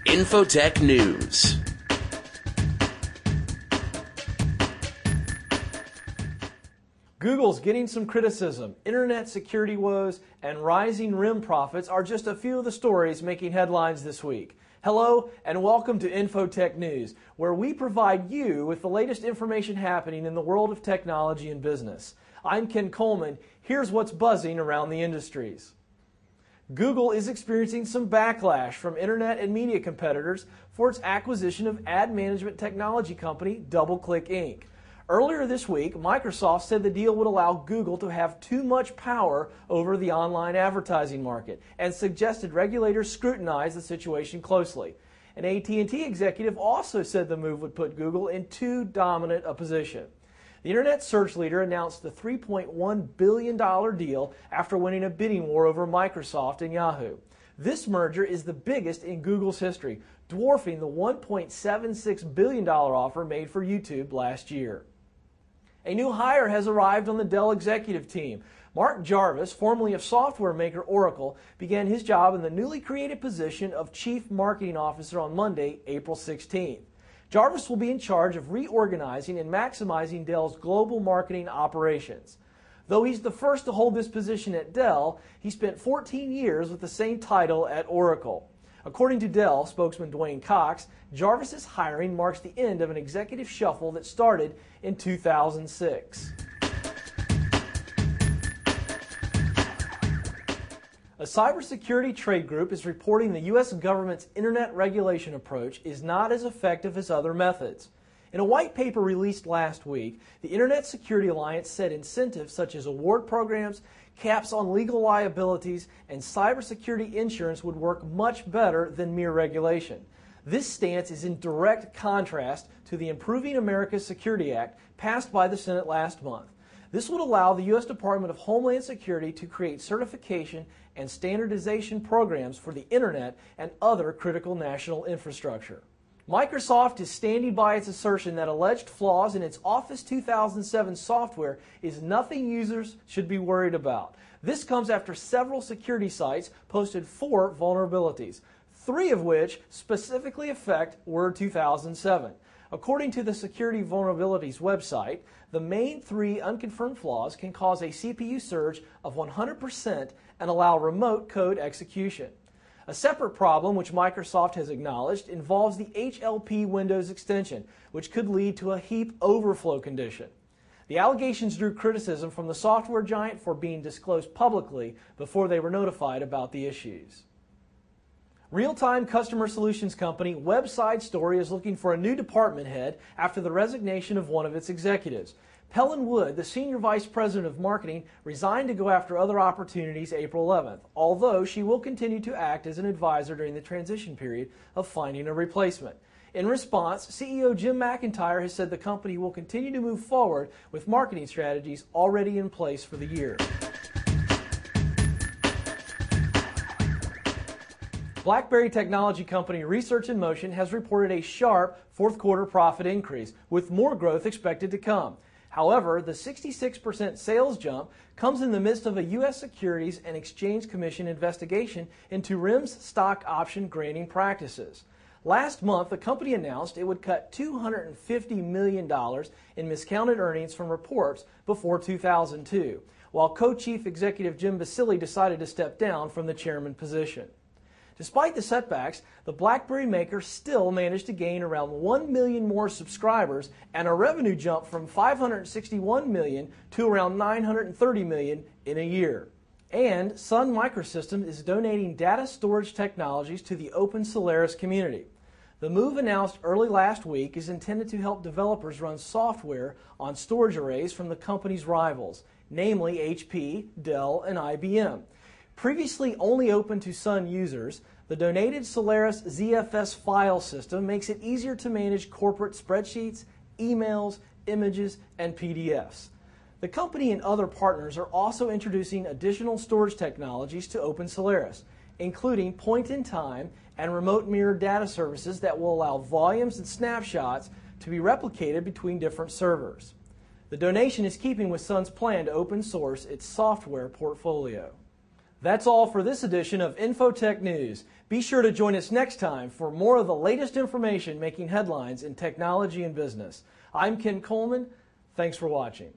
Infotech News. Google's getting some criticism. Internet security woes and rising RIM profits are just a few of the stories making headlines this week. Hello and welcome to Infotech News, where we provide you with the latest information happening in the world of technology and business. I'm Ken Coleman. Here's what's buzzing around the industries. Google is experiencing some backlash from internet and media competitors for its acquisition of ad management technology company DoubleClick Inc. Earlier this week, Microsoft said the deal would allow Google to have too much power over the online advertising market and suggested regulators scrutinize the situation closely. An AT&T executive also said the move would put Google in too dominant a position. The internet search leader announced the $3.1 billion deal after winning a bidding war over Microsoft and Yahoo. This merger is the biggest in Google's history, dwarfing the $1.76 billion offer made for YouTube last year. A new hire has arrived on the Dell executive team. Mark Jarvis, formerly of software maker Oracle, began his job in the newly created position of Chief Marketing Officer on Monday, April 16th. Jarvis will be in charge of reorganizing and maximizing Dell's global marketing operations. Though he's the first to hold this position at Dell, he spent 14 years with the same title at Oracle. According to Dell spokesman Dwayne Cox, Jarvis's hiring marks the end of an executive shuffle that started in 2006. A cybersecurity trade group is reporting the U.S. government's internet regulation approach is not as effective as other methods. In a white paper released last week, the Internet Security Alliance said incentives such as award programs, caps on legal liabilities, and cybersecurity insurance would work much better than mere regulation. This stance is in direct contrast to the Improving America's Security Act passed by the Senate last month. This would allow the U.S. Department of Homeland Security to create certification and standardization programs for the Internet and other critical national infrastructure. Microsoft is standing by its assertion that alleged flaws in its Office 2007 software is nothing users should be worried about. This comes after several security sites posted 4 vulnerabilities, 3 of which specifically affect Word 2007. According to the Security Vulnerabilities website, the main 3 unconfirmed flaws can cause a CPU surge of 100% and allow remote code execution. A separate problem, which Microsoft has acknowledged, involves the HLP Windows extension, which could lead to a heap overflow condition. The allegations drew criticism from the software giant for being disclosed publicly before they were notified about the issues. Real-time customer solutions company Webside Story is looking for a new department head after the resignation of one of its executives. Pellen Wood, the Senior Vice President of Marketing, resigned to go after other opportunities April 11th, although she will continue to act as an advisor during the transition period of finding a replacement. In response, CEO Jim McIntyre has said the company will continue to move forward with marketing strategies already in place for the year. BlackBerry technology company Research in Motion has reported a sharp fourth-quarter profit increase, with more growth expected to come. However, the 66% sales jump comes in the midst of a U.S. Securities and Exchange Commission investigation into RIM's stock option granting practices. Last month, the company announced it would cut $250 million in miscounted earnings from reports before 2002, while co-chief executive Jim Basile decided to step down from the chairman position. Despite the setbacks, the BlackBerry maker still managed to gain around 1 million more subscribers and a revenue jump from $561 million to around $930 million in a year. And Sun Microsystems is donating data storage technologies to the Open Solaris community. The move announced early last week is intended to help developers run software on storage arrays from the company's rivals, namely HP, Dell, and IBM. Previously only open to Sun users, the donated Solaris ZFS file system makes it easier to manage corporate spreadsheets, emails, images, and PDFs. The company and other partners are also introducing additional storage technologies to Open Solaris, including point-in-time and remote mirror data services that will allow volumes and snapshots to be replicated between different servers. The donation is keeping with Sun's plan to open source its software portfolio. That's all for this edition of Infotech News. Be sure to join us next time for more of the latest information making headlines in technology and business. I'm Ken Coleman. Thanks for watching.